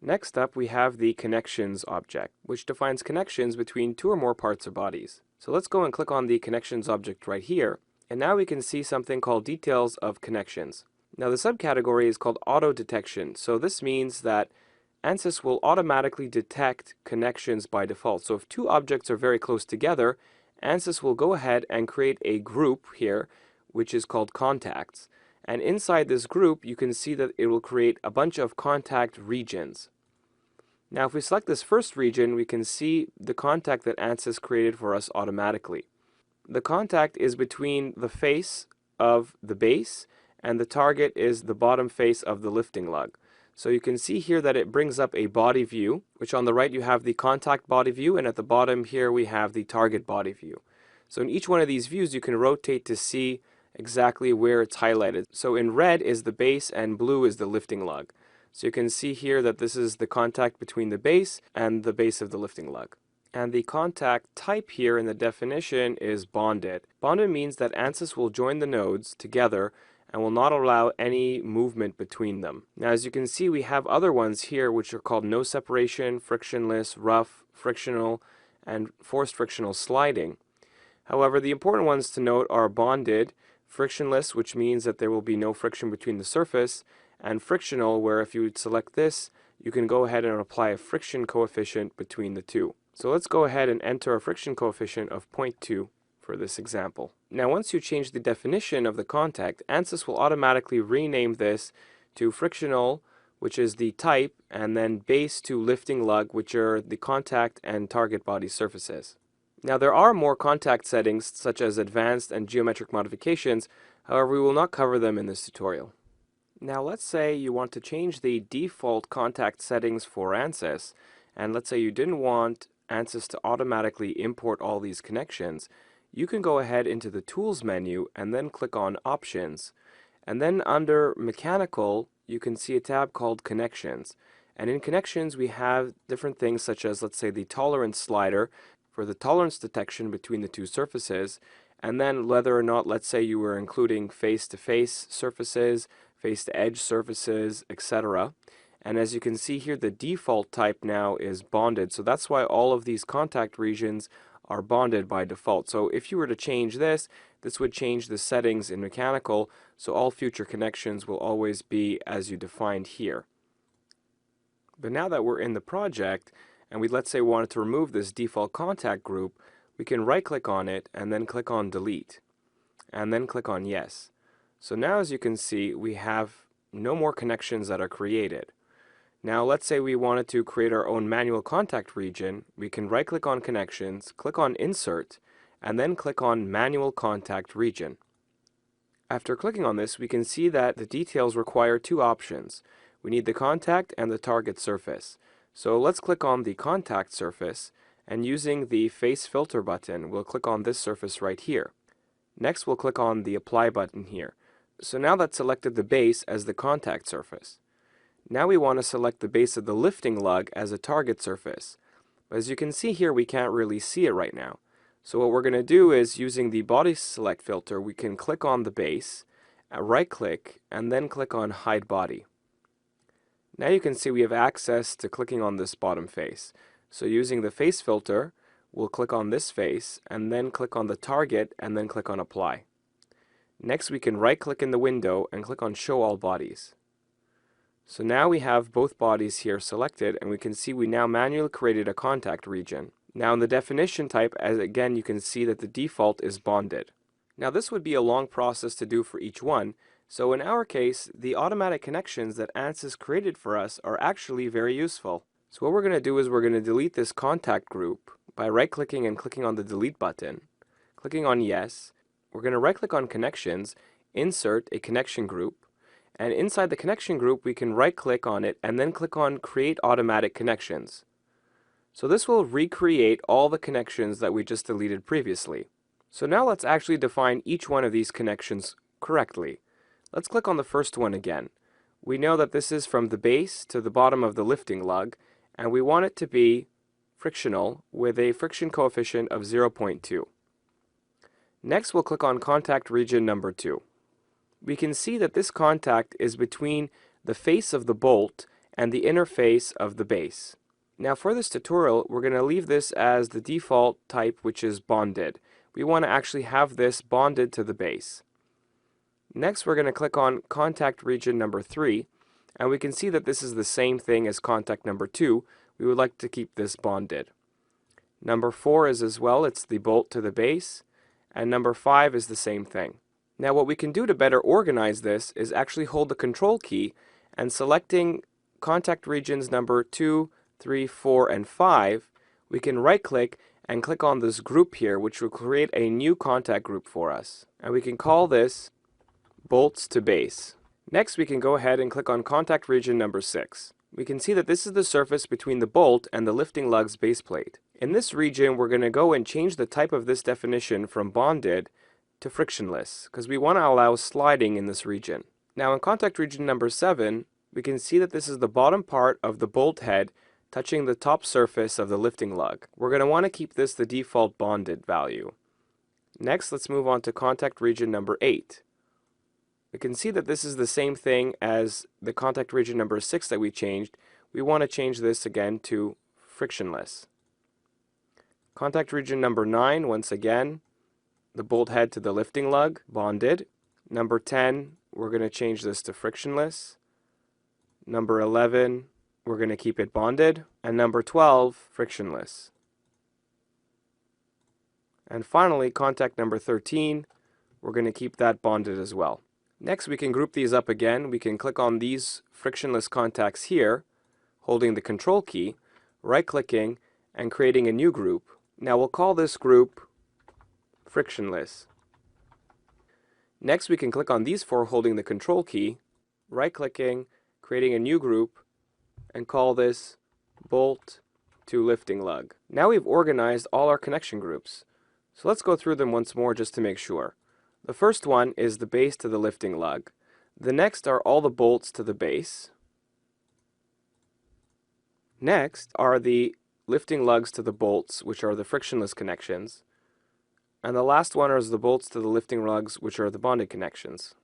Next up, we have the connections object, which defines connections between two or more parts or bodies. So let's go and click on the connections object right here, and now we can see something called details of connections. Now the subcategory is called auto detection, so this means that ANSYS will automatically detect connections by default. So if two objects are very close together, ANSYS will go ahead and create a group here, which is called contacts. And inside this group, you can see that it will create a bunch of contact regions. Now, if we select this first region, we can see the contact that ANSYS created for us automatically. The contact is between the face of the base, and the target is the bottom face of the lifting lug. So you can see here that it brings up a body view, which on the right you have the contact body view, and at the bottom here we have the target body view. So in each one of these views you can rotate to see exactly where it's highlighted. So in red is the base and blue is the lifting lug. So you can see here that this is the contact between the base and the base of the lifting lug. And the contact type here in the definition is bonded. Bonded means that ANSYS will join the nodes together and will not allow any movement between them. Now as you can see, we have other ones here which are called no separation, frictionless, rough, frictional, and forced frictional sliding. However, the important ones to note are bonded, frictionless, which means that there will be no friction between the surface, and frictional, where if you would select this, you can go ahead and apply a friction coefficient between the two. So let's go ahead and enter a friction coefficient of 0.2 for this example. Now once you change the definition of the contact, ANSYS will automatically rename this to frictional, which is the type, and then base to lifting lug, which are the contact and target body surfaces. Now there are more contact settings such as advanced and geometric modifications, however we will not cover them in this tutorial. Now let's say you want to change the default contact settings for ANSYS, and let's say you didn't want ANSYS to automatically import all these connections. You can go ahead into the Tools menu and then click on Options. And then under Mechanical, you can see a tab called Connections. And in Connections we have different things such as, let's say, the tolerance slider for the tolerance detection between the two surfaces, and then whether or not, let's say, you were including face-to-face surfaces, face-to-edge surfaces, etc. And as you can see here, the default type now is bonded, so that's why all of these contact regions are bonded by default. So if you were to change this, this would change the settings in mechanical, so all future connections will always be as you defined here. But now that we're in the project, and we, let's say, wanted to remove this default contact group, we can right-click on it and then click on Delete, and then click on Yes. So now as you can see, we have no more connections that are created. Now let's say we wanted to create our own manual contact region. We can right-click on Connections, click on Insert, and then click on Manual Contact Region. After clicking on this, we can see that the details require two options. We need the contact and the target surface. So let's click on the contact surface, and using the face filter button, we'll click on this surface right here. Next, we'll click on the apply button here. So now that's selected the base as the contact surface. Now we want to select the base of the lifting lug as a target surface. But as you can see here, we can't really see it right now. So what we're going to do is, using the body select filter, we can click on the base, right click, and then click on hide body. Now you can see we have access to clicking on this bottom face. So using the face filter, we'll click on this face, and then click on the target, and then click on apply. Next we can right click in the window and click on show all bodies. So now we have both bodies here selected, and we can see we now manually created a contact region. Now in the definition type, as again you can see that the default is bonded. Now this would be a long process to do for each one, so in our case, the automatic connections that ANSYS created for us are actually very useful. So what we're going to do is we're going to delete this contact group by right-clicking and clicking on the delete button, clicking on yes. We're going to right-click on connections, insert a connection group, and inside the connection group we can right-click on it and then click on create automatic connections. So this will recreate all the connections that we just deleted previously. So now let's actually define each one of these connections correctly. Let's click on the first one again. We know that this is from the base to the bottom of the lifting lug, and we want it to be frictional with a friction coefficient of 0.2. Next we'll click on contact region number 2. We can see that this contact is between the face of the bolt and the interface of the base. Now for this tutorial, we're going to leave this as the default type, which is bonded. We want to actually have this bonded to the base. Next, we're going to click on contact region number 3, and we can see that this is the same thing as contact number 2. We would like to keep this bonded. Number 4 is as well, it's the bolt to the base, and number 5 is the same thing. Now what we can do to better organize this is actually hold the control key and selecting contact regions number 2, 3, 4, and 5, we can right click and click on this group here, which will create a new contact group for us. And we can call this bolts to base. Next we can go ahead and click on contact region number 6. We can see that this is the surface between the bolt and the lifting lugs base plate. In this region we're going to go and change the type of this definition from bonded to frictionless, because we want to allow sliding in this region. Now in contact region number 7, we can see that this is the bottom part of the bolt head touching the top surface of the lifting lug. We're going to want to keep this the default bonded value. Next, let's move on to contact region number 8. We can see that this is the same thing as the contact region number 6 that we changed. We want to change this again to frictionless. Contact region number 9, once again, the bolt head to the lifting lug, bonded. Number 10, we're going to change this to frictionless. Number 11, we're going to keep it bonded. And number 12, frictionless. And finally, contact number 13, we're going to keep that bonded as well. Next, we can group these up again. We can click on these frictionless contacts here, holding the control key, right-clicking, and creating a new group. Now we'll call this group frictionless. Next, we can click on these 4 holding the control key, right-clicking, creating a new group, and call this bolt to lifting lug. Now we've organized all our connection groups. So let's go through them once more just to make sure. The first one is the base to the lifting lug. The next are all the bolts to the base. Next are the lifting lugs to the bolts, which are the frictionless connections. And the last one is the bolts to the lifting lugs, which are the bonded connections.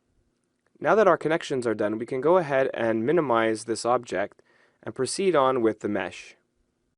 Now that our connections are done, we can go ahead and minimize this object and proceed on with the mesh.